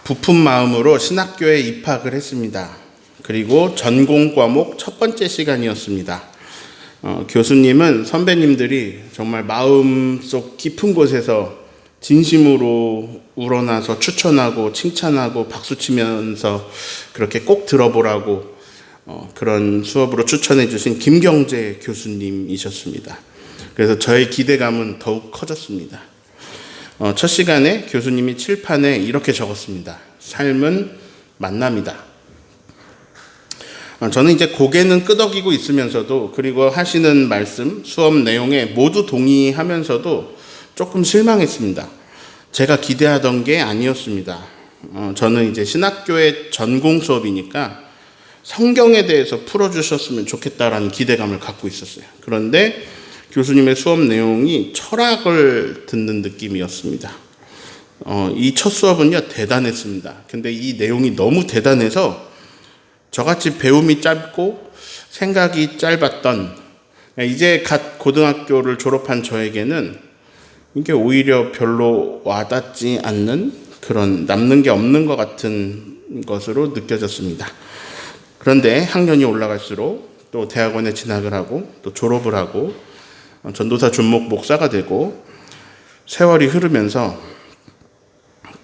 부푼 마음으로 신학교에 입학을 했습니다. 그리고 전공 과목 첫 번째 시간이었습니다. 교수님은 선배님들이 정말 마음속 깊은 곳에서 진심으로 우러나서 추천하고 칭찬하고 박수치면서 그렇게 꼭 들어보라고 그런 수업으로 추천해 주신 김경재 교수님이셨습니다. 그래서 저의 기대감은 더욱 커졌습니다. 첫 시간에 교수님이 칠판에 이렇게 적었습니다. 삶은 만남이다. 저는 이제 고개는 끄덕이고 있으면서도, 그리고 하시는 말씀, 수업 내용에 모두 동의하면서도 조금 실망했습니다. 제가 기대하던 게 아니었습니다. 저는 이제 신학교의 전공 수업이니까 성경에 대해서 풀어주셨으면 좋겠다라는 기대감을 갖고 있었어요. 그런데 교수님의 수업 내용이 철학을 듣는 느낌이었습니다. 이 첫 수업은요, 대단했습니다. 근데 이 내용이 너무 대단해서 저같이 배움이 짧고 생각이 짧았던, 이제 갓 고등학교를 졸업한 저에게는 이게 오히려 별로 와닿지 않는, 그런 남는 게 없는 것 같은 것으로 느껴졌습니다. 그런데 학년이 올라갈수록 또 대학원에 진학을 하고 또 졸업을 하고 전도사 준목 목사가 되고 세월이 흐르면서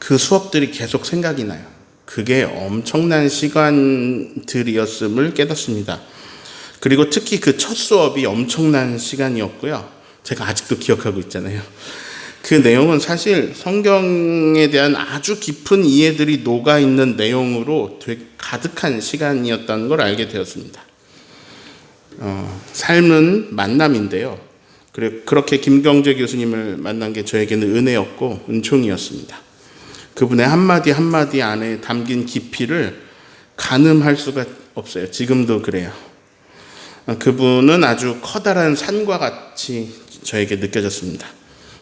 그 수업들이 계속 생각이 나요. 그게 엄청난 시간들이었음을 깨닫습니다. 그리고 특히 그 첫 수업이 엄청난 시간이었고요. 제가 아직도 기억하고 있잖아요. 그 내용은 사실 성경에 대한 아주 깊은 이해들이 녹아있는 내용으로 되게 가득한 시간이었다는 걸 알게 되었습니다. 삶은 만남인데요. 그렇게 김경재 교수님을 만난 게 저에게는 은혜였고 은총이었습니다. 그분의 한마디 한마디 안에 담긴 깊이를 가늠할 수가 없어요. 지금도 그래요. 그분은 아주 커다란 산과 같이 저에게 느껴졌습니다.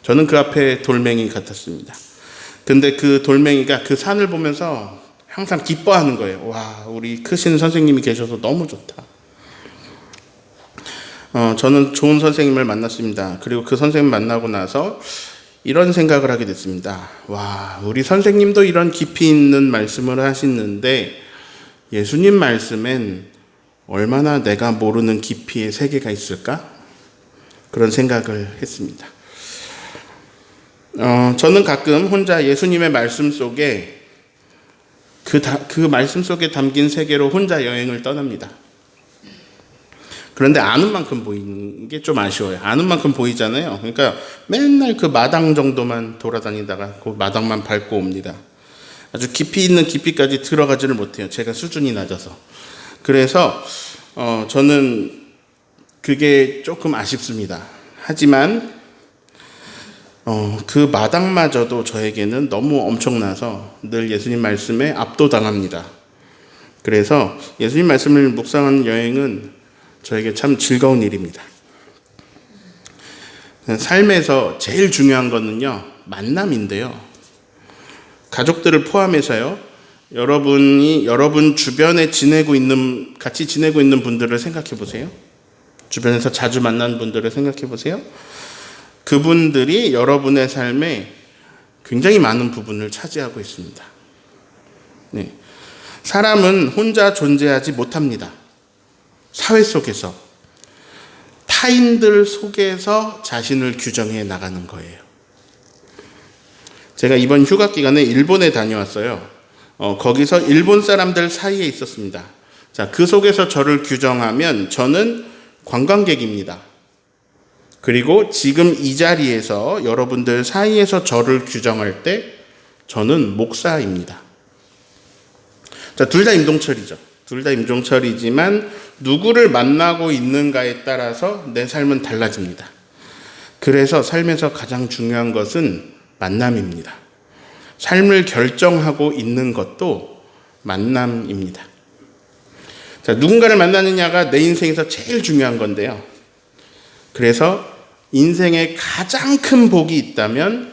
저는 그 앞에 돌멩이 같았습니다. 근데 그 돌멩이가 그 산을 보면서 항상 기뻐하는 거예요. 와, 우리 크신 선생님이 계셔서 너무 좋다. 저는 좋은 선생님을 만났습니다. 그리고 그 선생님 만나고 나서 이런 생각을 하게 됐습니다. 와, 우리 선생님도 이런 깊이 있는 말씀을 하시는데 예수님 말씀엔 얼마나 내가 모르는 깊이의 세계가 있을까? 그런 생각을 했습니다. 저는 가끔 혼자 예수님의 말씀 속에 그 말씀 속에 담긴 세계로 혼자 여행을 떠납니다. 그런데 아는 만큼 보이는 게 좀 아쉬워요. 아는 만큼 보이잖아요. 그러니까 맨날 그 마당 정도만 돌아다니다가 그 마당만 밟고 옵니다. 아주 깊이 있는 깊이까지 들어가지를 못해요. 제가 수준이 낮아서. 그래서 저는 그게 조금 아쉽습니다. 하지만 그 마당마저도 저에게는 너무 엄청나서 늘 예수님 말씀에 압도당합니다. 그래서 예수님 말씀을 묵상하는 여행은 저에게 참 즐거운 일입니다. 삶에서 제일 중요한 거는요, 만남인데요. 가족들을 포함해서요, 여러분 주변에 같이 지내고 있는 분들을 생각해 보세요. 주변에서 자주 만나는 분들을 생각해 보세요. 그분들이 여러분의 삶에 굉장히 많은 부분을 차지하고 있습니다. 네. 사람은 혼자 존재하지 못합니다. 사회 속에서, 타인들 속에서 자신을 규정해 나가는 거예요. 제가 이번 휴가 기간에 일본에 다녀왔어요. 거기서 일본 사람들 사이에 있었습니다. 자, 그 속에서 저를 규정하면 저는 관광객입니다. 그리고 지금 이 자리에서 여러분들 사이에서 저를 규정할 때 저는 목사입니다. 자, 둘 다 임동철이죠. 둘 다 임종철이지만 누구를 만나고 있는가에 따라서 내 삶은 달라집니다. 그래서 삶에서 가장 중요한 것은 만남입니다. 삶을 결정하고 있는 것도 만남입니다. 자, 누군가를 만나느냐가 내 인생에서 제일 중요한 건데요. 그래서 인생에 가장 큰 복이 있다면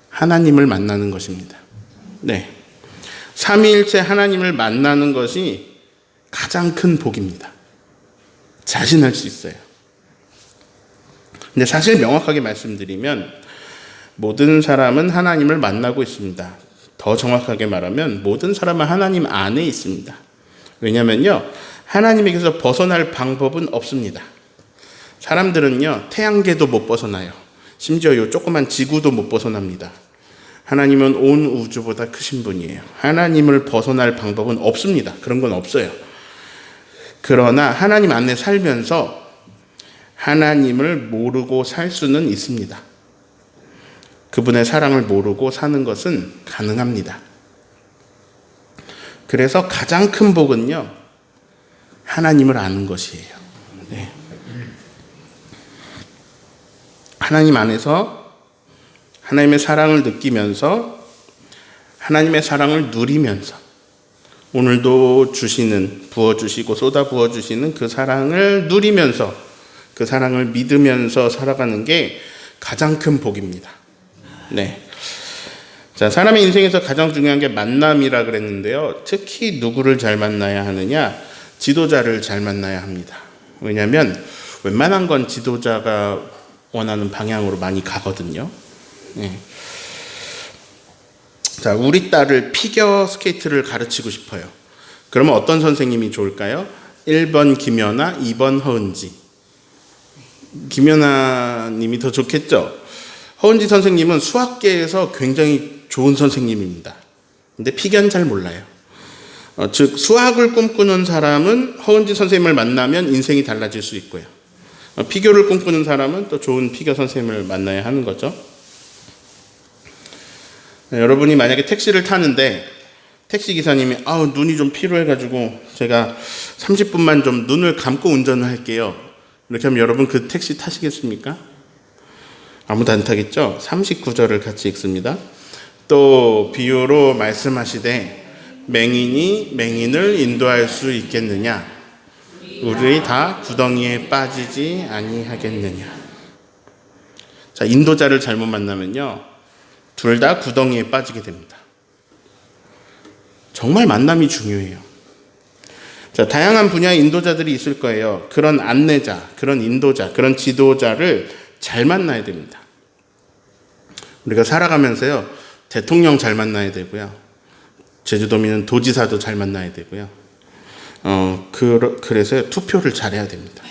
하나님을 만나는 것입니다. 네. 삼위일체 하나님을 만나는 것이 가장 큰 복입니다. 자신할 수 있어요. 근데 사실 명확하게 말씀드리면 모든 사람은 하나님을 만나고 있습니다. 더 정확하게 말하면 모든 사람은 하나님 안에 있습니다. 왜냐면요, 하나님에게서 벗어날 방법은 없습니다. 사람들은요, 태양계도 못 벗어나요. 심지어 이 조그만 지구도 못 벗어납니다. 하나님은 온 우주보다 크신 분이에요. 하나님을 벗어날 방법은 없습니다. 그런 건 없어요. 그러나 하나님 안에 살면서 하나님을 모르고 살 수는 있습니다. 그분의 사랑을 모르고 사는 것은 가능합니다. 그래서 가장 큰 복은요, 하나님을 아는 것이에요. 네. 하나님 안에서 하나님의 사랑을 느끼면서 하나님의 사랑을 누리면서 오늘도 부어주시고 쏟아 부어주시는 그 사랑을 누리면서 그 사랑을 믿으면서 살아가는 게 가장 큰 복입니다. 네. 자, 사람의 인생에서 가장 중요한 게 만남이라 그랬는데요. 특히 누구를 잘 만나야 하느냐? 지도자를 잘 만나야 합니다. 왜냐하면 웬만한 건 지도자가 원하는 방향으로 많이 가거든요. 네. 자, 우리 딸을 피겨 스케이트를 가르치고 싶어요. 그러면 어떤 선생님이 좋을까요? 1번 김연아, 2번 허은지. 김연아 님이 더 좋겠죠? 허은지 선생님은 수학계에서 굉장히 좋은 선생님입니다. 근데 피겨는 잘 몰라요. 즉 수학을 꿈꾸는 사람은 허은지 선생님을 만나면 인생이 달라질 수 있고요. 피겨를 꿈꾸는 사람은 또 좋은 피겨 선생님을 만나야 하는 거죠. 여러분이 만약에 택시를 타는데 택시 기사님이 눈이 좀 피로해가지고 제가 30분만 좀 눈을 감고 운전을 할게요. 이렇게 하면 여러분 그 택시 타시겠습니까? 아무도 안 타겠죠? 39절을 같이 읽습니다. 또 비유로 말씀하시되 맹인이 맹인을 인도할 수 있겠느냐? 우리 다 구덩이에 빠지지 아니하겠느냐? 자, 인도자를 잘못 만나면요, 둘 다 구덩이에 빠지게 됩니다. 정말 만남이 중요해요. 자, 다양한 분야의 인도자들이 있을 거예요. 그런 안내자, 그런 인도자, 그런 지도자를 잘 만나야 됩니다. 우리가 살아가면서요, 대통령 잘 만나야 되고요. 제주도민은 도지사도 잘 만나야 되고요. 그래서 투표를 잘해야 됩니다.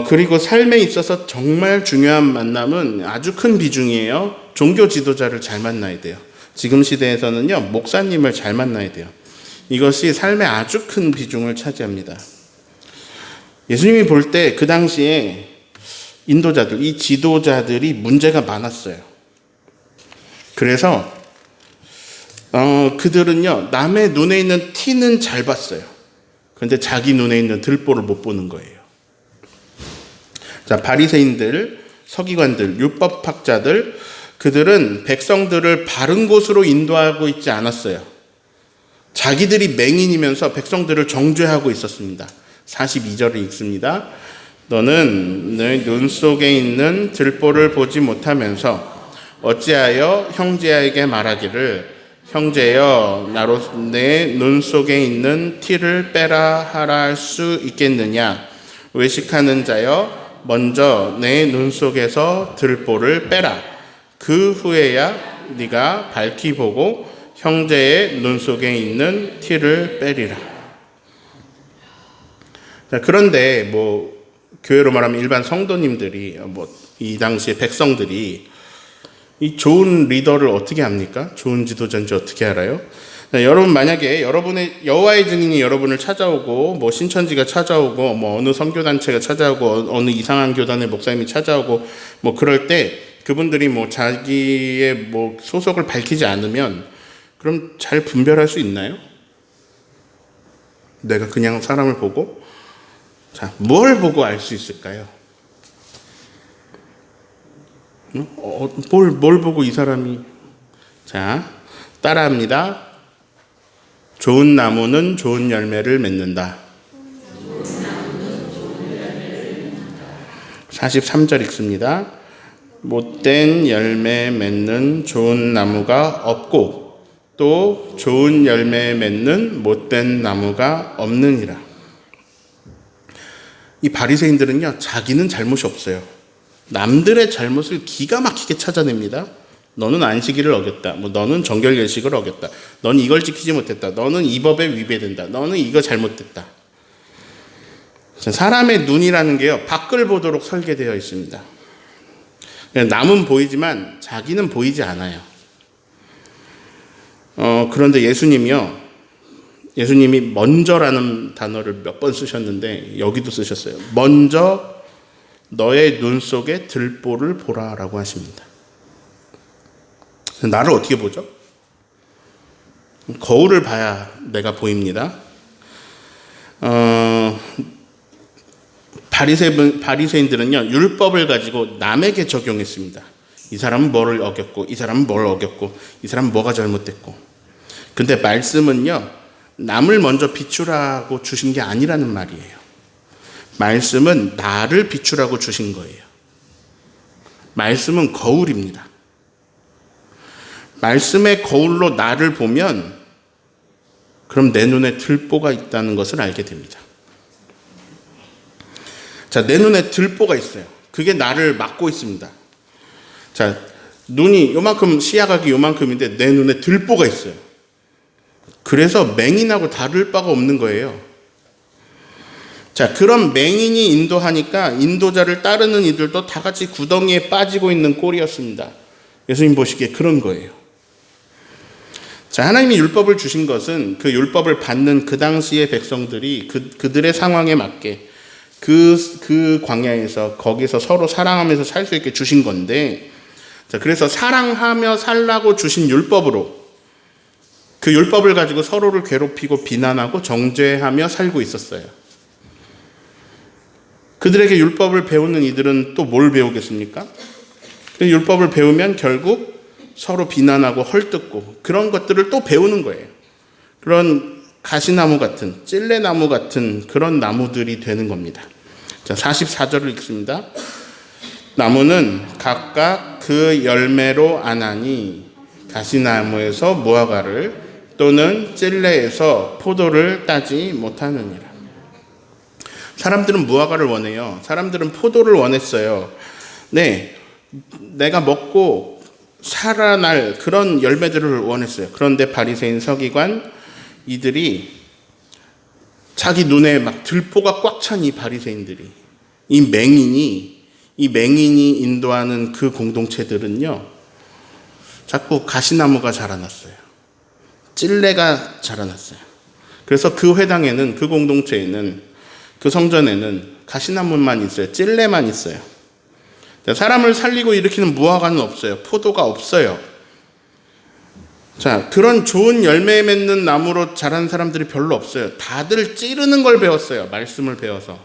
그리고 삶에 있어서 정말 중요한 만남은 아주 큰 비중이에요. 종교 지도자를 잘 만나야 돼요. 지금 시대에서는요, 목사님을 잘 만나야 돼요. 이것이 삶에 아주 큰 비중을 차지합니다. 예수님이 볼 때 그 당시에 인도자들, 이 지도자들이 문제가 많았어요. 그래서 그들은요, 남의 눈에 있는 티는 잘 봤어요. 그런데 자기 눈에 있는 들보를 못 보는 거예요. 자, 바리새인들, 서기관들, 율법학자들, 그들은 백성들을 바른 곳으로 인도하고 있지 않았어요. 자기들이 맹인이면서 백성들을 정죄하고 있었습니다. 42절을 읽습니다. 너는 내 눈 속에 있는 들보를 보지 못하면서 어찌하여 형제에게 말하기를 형제여 나로 내 눈 속에 있는 티를 빼라 하라 할 수 있겠느냐? 외식하는 자여 먼저 내 눈 속에서 들보를 빼라. 그 후에야 네가 밝히 보고 형제의 눈 속에 있는 티를 빼리라. 자, 그런데 교회로 말하면 일반 성도님들이 이 당시에 백성들이 이 좋은 리더를 어떻게 합니까? 좋은 지도자인지 어떻게 알아요? 자, 여러분 만약에 여러분의 여호와의 증인이 여러분을 찾아오고 신천지가 찾아오고 어느 선교단체가 찾아오고 어느 이상한 교단의 목사님이 찾아오고 그럴 때 그분들이 자기의 소속을 밝히지 않으면 그럼 잘 분별할 수 있나요? 내가 그냥 사람을 보고 자, 뭘 보고 알 수 있을까요? 뭘 보고 이 사람이 자, 따라합니다. 좋은 나무는 좋은 열매를 맺는다. 43절 읽습니다. 못된 열매 맺는 좋은 나무가 없고 또 좋은 열매 맺는 못된 나무가 없느니라. 이 바리새인들은요, 자기는 잘못이 없어요. 남들의 잘못을 기가 막히게 찾아냅니다. 너는 안식일을 어겼다. 뭐 너는 정결 예식을 어겼다. 너는 이걸 지키지 못했다. 너는 이 법에 위배된다. 너는 이거 잘못됐다. 사람의 눈이라는 게요, 밖을 보도록 설계되어 있습니다. 남은 보이지만 자기는 보이지 않아요. 그런데 예수님이 먼저라는 단어를 몇 번 쓰셨는데 여기도 쓰셨어요. 먼저 너의 눈 속에 들보를 보라라고 하십니다. 나를 어떻게 보죠? 거울을 봐야 내가 보입니다. 바리새인들은요, 율법을 가지고 남에게 적용했습니다. 이 사람은 뭐를 어겼고, 이 사람은 뭘 어겼고, 이 사람은 뭐가 잘못됐고. 근데 말씀은요, 남을 먼저 비추라고 주신 게 아니라는 말이에요. 말씀은 나를 비추라고 주신 거예요. 말씀은 거울입니다. 말씀의 거울로 나를 보면 그럼 내 눈에 들보가 있다는 것을 알게 됩니다. 자, 내 눈에 들보가 있어요. 그게 나를 막고 있습니다. 자, 눈이 요만큼, 시야각이 요만큼인데 내 눈에 들보가 있어요. 그래서 맹인하고 다를 바가 없는 거예요. 자, 그런 맹인이 인도하니까 인도자를 따르는 이들도 다 같이 구덩이에 빠지고 있는 꼴이었습니다. 예수님 보시기에 그런 거예요. 자, 하나님이 율법을 주신 것은 그 율법을 받는 그 당시의 백성들이 그들의 상황에 맞게 그 광야에서 거기서 서로 사랑하면서 살 수 있게 주신 건데, 자, 그래서 사랑하며 살라고 주신 율법으로 그 율법을 가지고 서로를 괴롭히고 비난하고 정죄하며 살고 있었어요. 그들에게 율법을 배우는 이들은 또 뭘 배우겠습니까? 그 율법을 배우면 결국 서로 비난하고 헐뜯고 그런 것들을 또 배우는 거예요. 그런 가시나무 같은, 찔레나무 같은 그런 나무들이 되는 겁니다. 자, 44절을 읽습니다. 나무는 각각 그 열매로 아나니 가시나무에서 무화과를 또는 찔레에서 포도를 따지 못하느니라. 사람들은 무화과를 원해요. 사람들은 포도를 원했어요. 네, 내가 먹고 살아날 그런 열매들을 원했어요. 그런데 바리새인 서기관 이들이 자기 눈에 막 들보가 꽉 찬 이 바리새인들이, 이 맹인이 인도하는 그 공동체들은요, 자꾸 가시나무가 자라났어요. 찔레가 자라났어요. 그래서 그 회당에는, 그 공동체에는, 그 성전에는 가시나무만 있어요. 찔레만 있어요. 사람을 살리고 일으키는 무화과는 없어요. 포도가 없어요. 자, 그런 좋은 열매 맺는 나무로 자란 사람들이 별로 없어요. 다들 찌르는 걸 배웠어요. 말씀을 배워서.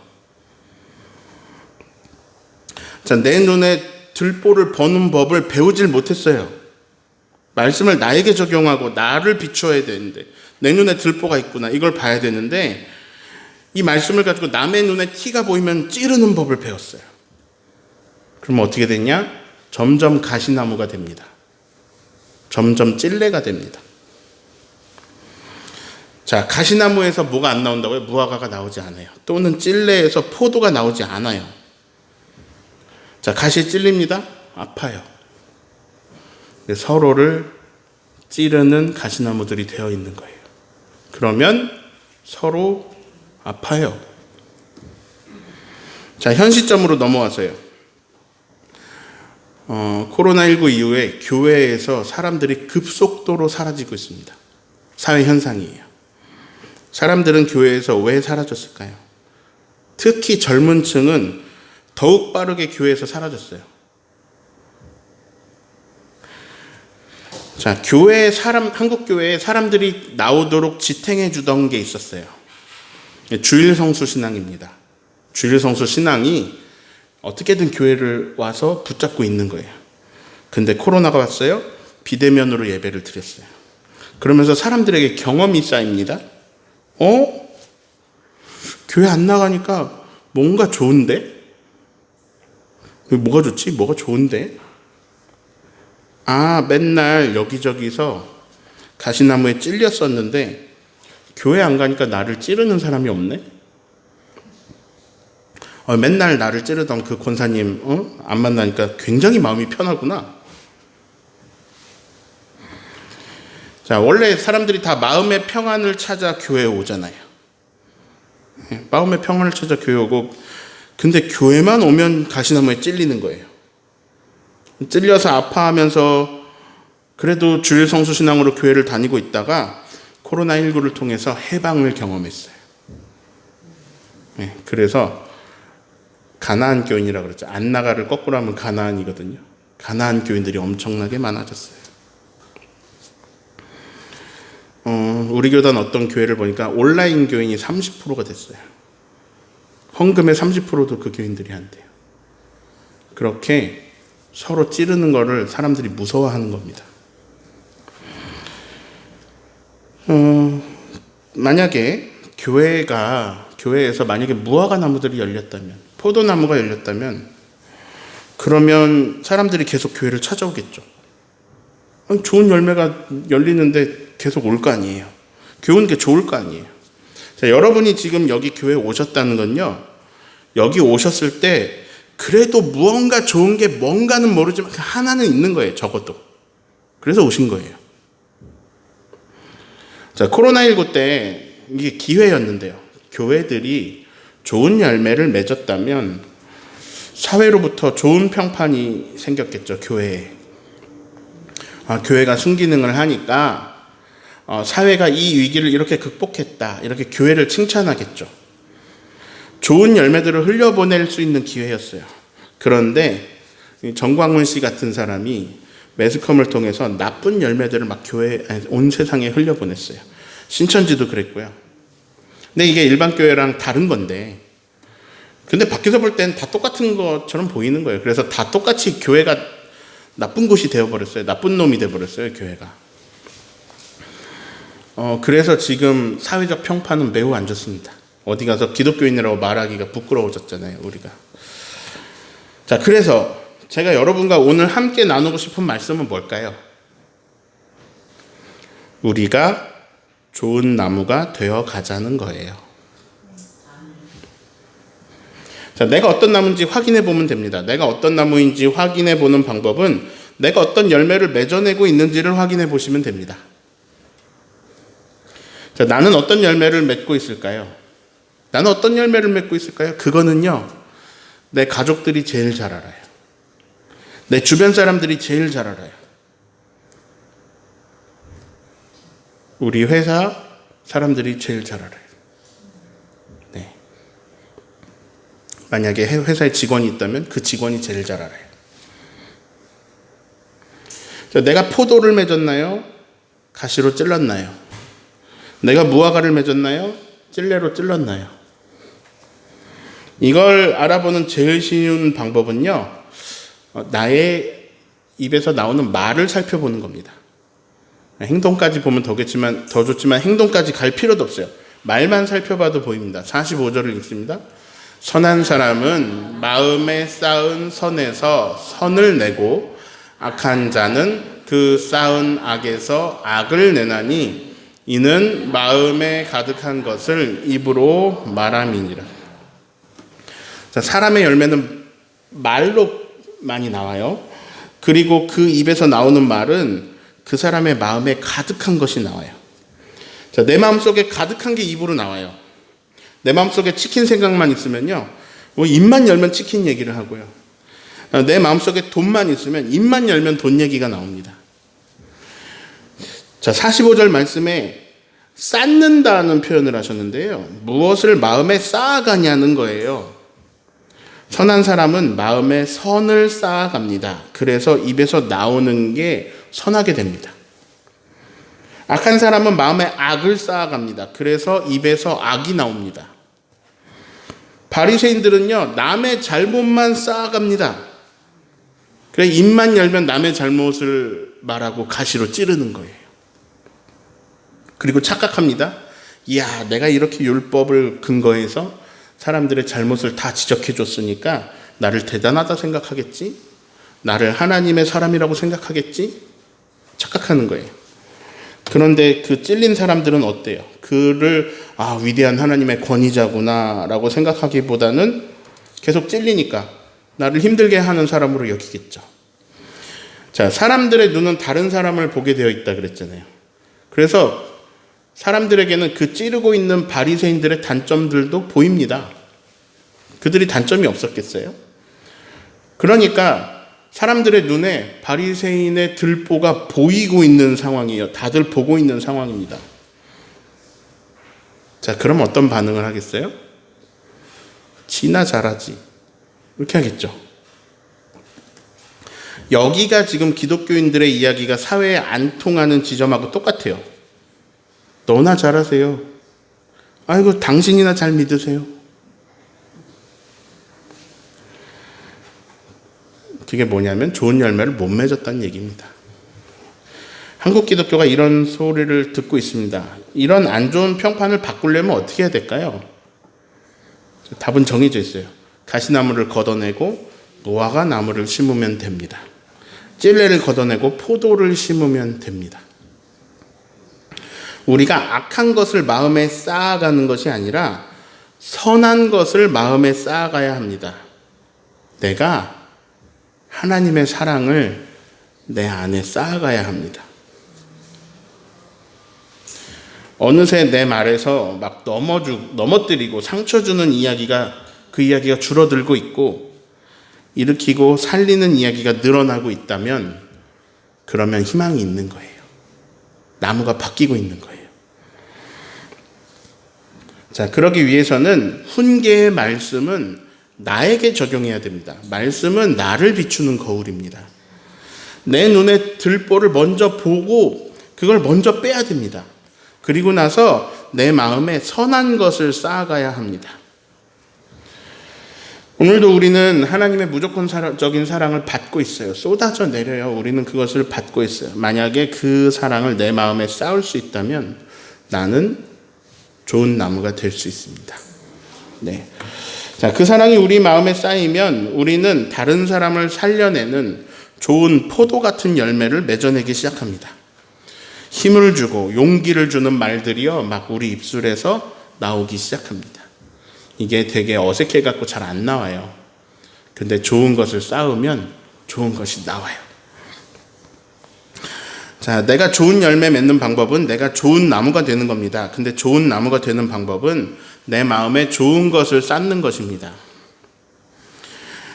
자, 내 눈에 들보를 버는 법을 배우질 못했어요. 말씀을 나에게 적용하고 나를 비추어야 되는데, 내 눈에 들보가 있구나, 이걸 봐야 되는데, 이 말씀을 가지고 남의 눈에 티가 보이면 찌르는 법을 배웠어요. 그럼 어떻게 됐냐? 점점 가시나무가 됩니다. 점점 찔레가 됩니다. 자, 가시나무에서 뭐가 안 나온다고요? 무화과가 나오지 않아요. 또는 찔레에서 포도가 나오지 않아요. 자, 가시에 찔립니다. 아파요. 서로를 찌르는 가시나무들이 되어 있는 거예요. 그러면 서로 아파요. 자, 현 시점으로 넘어와서요. 코로나19 이후에 교회에서 사람들이 급속도로 사라지고 있습니다. 사회 현상이에요. 사람들은 교회에서 왜 사라졌을까요? 특히 젊은 층은 더욱 빠르게 교회에서 사라졌어요. 자, 한국 교회에 사람들이 나오도록 지탱해 주던 게 있었어요. 주일 성수 신앙입니다. 주일 성수 신앙이 어떻게든 교회를 와서 붙잡고 있는 거예요. 근데 코로나가 왔어요. 비대면으로 예배를 드렸어요. 그러면서 사람들에게 경험이 쌓입니다. 교회 안 나가니까 뭔가 좋은데? 뭐가 좋지? 뭐가 좋은데? 맨날 여기저기서 가시나무에 찔렸었는데 교회 안 가니까 나를 찌르는 사람이 없네? 맨날 나를 찌르던 그 권사님 안 만나니까 굉장히 마음이 편하구나. 자, 원래 사람들이 다 마음의 평안을 찾아 교회에 오잖아요. 마음의 평안을 찾아 교회에 오고, 근데 교회만 오면 가시나무에 찔리는 거예요. 찔려서 아파하면서 그래도 주일 성수신앙으로 교회를 다니고 있다가 코로나19를 통해서 해방을 경험했어요. 그래서 가나안 교인이라고 그러죠. 안나가를 거꾸로 하면 가나안이거든요. 가나안 교인들이 엄청나게 많아졌어요. 우리 교단 어떤 교회를 보니까 온라인 교인이 30%가 됐어요. 헌금의 30%도 그 교인들이 한대요. 그렇게 서로 찌르는 거를 사람들이 무서워하는 겁니다. 만약에 교회에서 만약에 무화과 나무들이 열렸다면, 포도나무가 열렸다면, 그러면 사람들이 계속 교회를 찾아오겠죠. 좋은 열매가 열리는데 계속 올 거 아니에요. 교회 오는 게 좋을 거 아니에요. 자, 여러분이 지금 여기 교회에 오셨다는 건요, 여기 오셨을 때 그래도 무언가 좋은 게 뭔가는 모르지만 하나는 있는 거예요. 적어도. 그래서 오신 거예요. 자, 코로나19 때 이게 기회였는데요. 교회들이 좋은 열매를 맺었다면 사회로부터 좋은 평판이 생겼겠죠. 교회에. 교회가 순기능을 하니까 사회가 이 위기를 이렇게 극복했다. 이렇게 교회를 칭찬하겠죠. 좋은 열매들을 흘려보낼 수 있는 기회였어요. 그런데 정광훈 씨 같은 사람이 매스컴을 통해서 나쁜 열매들을 막 온 세상에 흘려보냈어요. 신천지도 그랬고요. 근데 이게 일반 교회랑 다른 건데, 근데 밖에서 볼 땐 다 똑같은 것처럼 보이는 거예요. 그래서 다 똑같이 교회가 나쁜 곳이 되어버렸어요. 나쁜 놈이 되어버렸어요, 교회가. 그래서 지금 사회적 평판은 매우 안 좋습니다. 어디 가서 기독교인이라고 말하기가 부끄러워졌잖아요, 우리가. 자, 그래서 제가 여러분과 오늘 함께 나누고 싶은 말씀은 뭘까요? 우리가 좋은 나무가 되어 가자는 거예요. 자, 내가 어떤 나무인지 확인해 보면 됩니다. 내가 어떤 나무인지 확인해 보는 방법은 내가 어떤 열매를 맺어내고 있는지를 확인해 보시면 됩니다. 자, 나는 어떤 열매를 맺고 있을까요? 나는 어떤 열매를 맺고 있을까요? 그거는요, 내 가족들이 제일 잘 알아요. 내 주변 사람들이 제일 잘 알아요. 우리 회사 사람들이 제일 잘 알아요. 네. 만약에 회사에 직원이 있다면 그 직원이 제일 잘 알아요. 자, 내가 포도를 맺었나요? 가시로 찔렀나요? 내가 무화과를 맺었나요? 찔레로 찔렀나요? 이걸 알아보는 제일 쉬운 방법은요, 나의 입에서 나오는 말을 살펴보는 겁니다. 행동까지 보면 더 좋지만 행동까지 갈 필요도 없어요. 말만 살펴봐도 보입니다. 45절을 읽습니다. 선한 사람은 마음에 쌓은 선에서 선을 내고 악한 자는 그 쌓은 악에서 악을 내나니 이는 마음에 가득한 것을 입으로 말함이니라. 자, 사람의 열매는 말로 많이 나와요. 그리고 그 입에서 나오는 말은 그 사람의 마음에 가득한 것이 나와요. 자, 내 마음속에 가득한 게 입으로 나와요. 내 마음속에 치킨 생각만 있으면요, 뭐 입만 열면 치킨 얘기를 하고요. 내 마음속에 돈만 있으면 입만 열면 돈 얘기가 나옵니다. 자, 45절 말씀에 쌓는다는 표현을 하셨는데요, 무엇을 마음에 쌓아가냐는 거예요. 선한 사람은 마음에 선을 쌓아갑니다. 그래서 입에서 나오는 게 선하게 됩니다. 악한 사람은 마음에 악을 쌓아갑니다. 그래서 입에서 악이 나옵니다. 바리새인들은요, 남의 잘못만 쌓아갑니다. 그래, 입만 열면 남의 잘못을 말하고 가시로 찌르는 거예요. 그리고 착각합니다. 이야, 내가 이렇게 율법을 근거해서 사람들의 잘못을 다 지적해 줬으니까 나를 대단하다 생각하겠지? 나를 하나님의 사람이라고 생각하겠지? 착각하는 거예요. 그런데 그 찔린 사람들은 어때요? 그를 위대한 하나님의 권위자구나 라고 생각하기보다는 계속 찔리니까 나를 힘들게 하는 사람으로 여기겠죠. 자, 사람들의 눈은 다른 사람을 보게 되어 있다 그랬잖아요. 그래서 사람들에게는 그 찌르고 있는 바리새인들의 단점들도 보입니다. 그들이 단점이 없었겠어요? 그러니까 사람들의 눈에 바리새인의 들보가 보이고 있는 상황이에요. 다들 보고 있는 상황입니다. 자, 그럼 어떤 반응을 하겠어요? 지나 잘하지. 이렇게 하겠죠. 여기가 지금 기독교인들의 이야기가 사회에 안 통하는 지점하고 똑같아요. 너나 잘하세요. 아이고, 당신이나 잘 믿으세요. 그게 뭐냐면 좋은 열매를 못 맺었다는 얘기입니다. 한국 기독교가 이런 소리를 듣고 있습니다. 이런 안 좋은 평판을 바꾸려면 어떻게 해야 될까요? 답은 정해져 있어요. 가시나무를 걷어내고 무화과 나무를 심으면 됩니다. 찔레를 걷어내고 포도를 심으면 됩니다. 우리가 악한 것을 마음에 쌓아가는 것이 아니라 선한 것을 마음에 쌓아가야 합니다. 내가 하나님의 사랑을 내 안에 쌓아가야 합니다. 어느새 내 말에서 막 넘어뜨리고 상처 주는 이야기가, 그 이야기가 줄어들고 있고 일으키고 살리는 이야기가 늘어나고 있다면 그러면 희망이 있는 거예요. 나무가 바뀌고 있는 거예요. 자, 그러기 위해서는 훈계의 말씀은 나에게 적용해야 됩니다. 말씀은 나를 비추는 거울입니다. 내 눈에 들보를 먼저 보고 그걸 먼저 빼야 됩니다. 그리고 나서 내 마음에 선한 것을 쌓아가야 합니다. 오늘도 우리는 하나님의 무조건적인 사랑을 받고 있어요. 쏟아져 내려요. 우리는 그것을 받고 있어요. 만약에 그 사랑을 내 마음에 쌓을 수 있다면 나는 좋은 나무가 될 수 있습니다. 네. 자, 그 사랑이 우리 마음에 쌓이면 우리는 다른 사람을 살려내는 좋은 포도 같은 열매를 맺어내기 시작합니다. 힘을 주고 용기를 주는 말들이요, 막 우리 입술에서 나오기 시작합니다. 이게 되게 어색해갖고 잘 안 나와요. 근데 좋은 것을 쌓으면 좋은 것이 나와요. 자, 내가 좋은 열매 맺는 방법은 내가 좋은 나무가 되는 겁니다. 근데 좋은 나무가 되는 방법은 내 마음에 좋은 것을 쌓는 것입니다.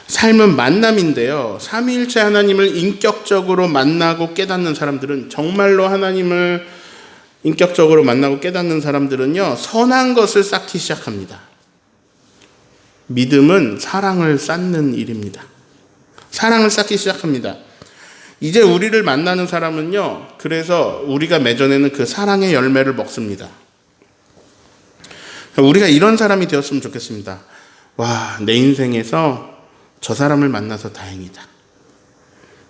삶은 만남인데요. 삼위일체 하나님을 인격적으로 만나고 깨닫는 사람들은, 정말로 하나님을 인격적으로 만나고 깨닫는 사람들은요, 선한 것을 쌓기 시작합니다. 믿음은 사랑을 쌓는 일입니다. 사랑을 쌓기 시작합니다. 이제 우리를 만나는 사람은요, 그래서 우리가 맺어내는 그 사랑의 열매를 먹습니다. 우리가 이런 사람이 되었으면 좋겠습니다. 와, 내 인생에서 저 사람을 만나서 다행이다.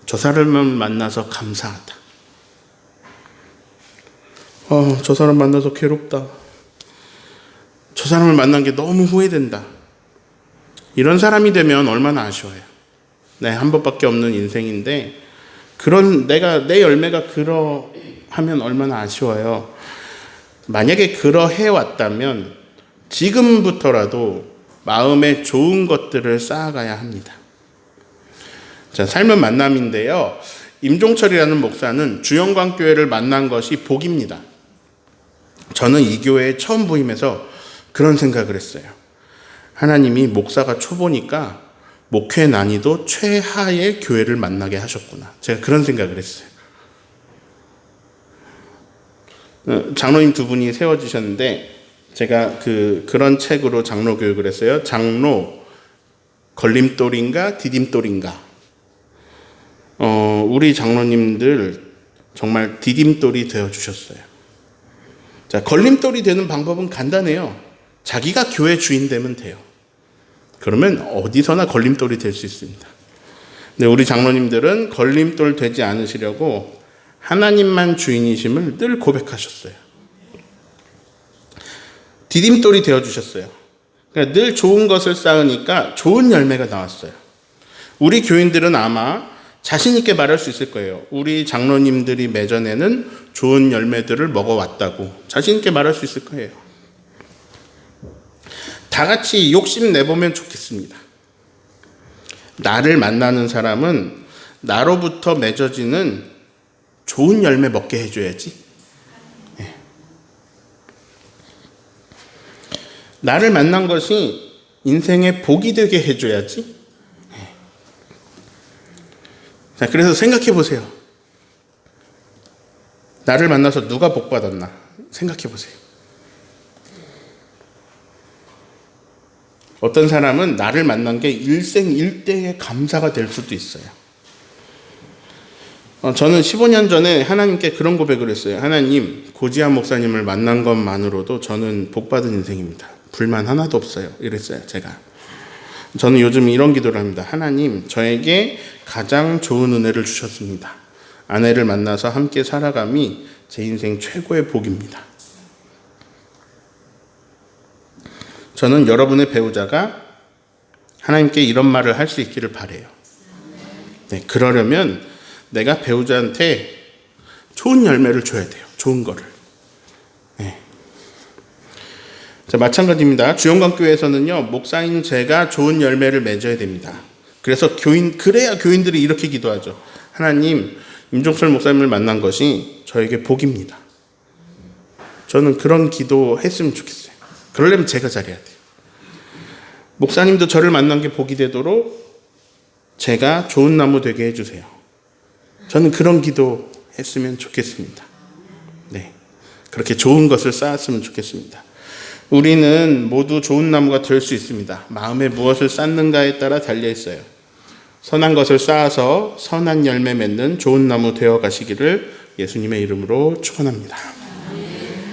저 사람을 만나서 감사하다. 저 사람 만나서 괴롭다. 저 사람을 만난 게 너무 후회된다. 이런 사람이 되면 얼마나 아쉬워요. 네, 한 번밖에 없는 인생인데 내 열매가 그러하면 얼마나 아쉬워요. 만약에 그러해 왔다면 지금부터라도 마음에 좋은 것들을 쌓아가야 합니다. 자, 삶은 만남인데요. 임종철이라는 목사는 주영광교회를 만난 것이 복입니다. 저는 이 교회에 처음 부임해서 그런 생각을 했어요. 하나님이 목사가 초보니까 목회 난이도 최하의 교회를 만나게 하셨구나. 제가 그런 생각을 했어요. 장로님 두 분이 세워주셨는데 제가 그런 책으로 장로 교육을 했어요. 장로 걸림돌인가 디딤돌인가. 우리 장로님들 정말 디딤돌이 되어주셨어요. 자, 걸림돌이 되는 방법은 간단해요. 자기가 교회 주인 되면 돼요. 그러면 어디서나 걸림돌이 될 수 있습니다. 근데 우리 장로님들은 걸림돌 되지 않으시려고 하나님만 주인이심을 늘 고백하셨어요. 디딤돌이 되어주셨어요. 그러니까 늘 좋은 것을 쌓으니까 좋은 열매가 나왔어요. 우리 교인들은 아마 자신 있게 말할 수 있을 거예요. 우리 장로님들이 맺어내는 좋은 열매들을 먹어왔다고 자신 있게 말할 수 있을 거예요. 다 같이 욕심 내보면 좋겠습니다. 나를 만나는 사람은 나로부터 맺어지는 좋은 열매 먹게 해줘야지. 나를 만난 것이 인생의 복이 되게 해줘야지. 자, 그래서 생각해 보세요. 나를 만나서 누가 복 받았나 생각해 보세요. 어떤 사람은 나를 만난 게 일생일대의 감사가 될 수도 있어요. 저는 15년 전에 하나님께 그런 고백을 했어요. 하나님, 고지한 목사님을 만난 것만으로도 저는 복 받은 인생입니다. 불만 하나도 없어요. 이랬어요, 제가. 저는 요즘 이런 기도를 합니다. 하나님, 저에게 가장 좋은 은혜를 주셨습니다. 아내를 만나서 함께 살아감이 제 인생 최고의 복입니다. 저는 여러분의 배우자가 하나님께 이런 말을 할 수 있기를 바라요. 네, 그러려면 내가 배우자한테 좋은 열매를 줘야 돼요. 좋은 거를. 네. 자, 마찬가지입니다. 주영광교회에서는요, 목사인 제가 좋은 열매를 맺어야 됩니다. 그래서 그래야 교인들이 이렇게 기도하죠. 하나님, 임종철 목사님을 만난 것이 저에게 복입니다. 저는 그런 기도 했으면 좋겠어요. 그러려면 제가 잘해야 돼요. 목사님도 저를 만난 게 복이 되도록 제가 좋은 나무 되게 해주세요. 저는 그런 기도 했으면 좋겠습니다. 네. 그렇게 좋은 것을 쌓았으면 좋겠습니다. 우리는 모두 좋은 나무가 될 수 있습니다. 마음에 무엇을 쌓는가에 따라 달려 있어요. 선한 것을 쌓아서 선한 열매 맺는 좋은 나무 되어 가시기를 예수님의 이름으로 축원합니다.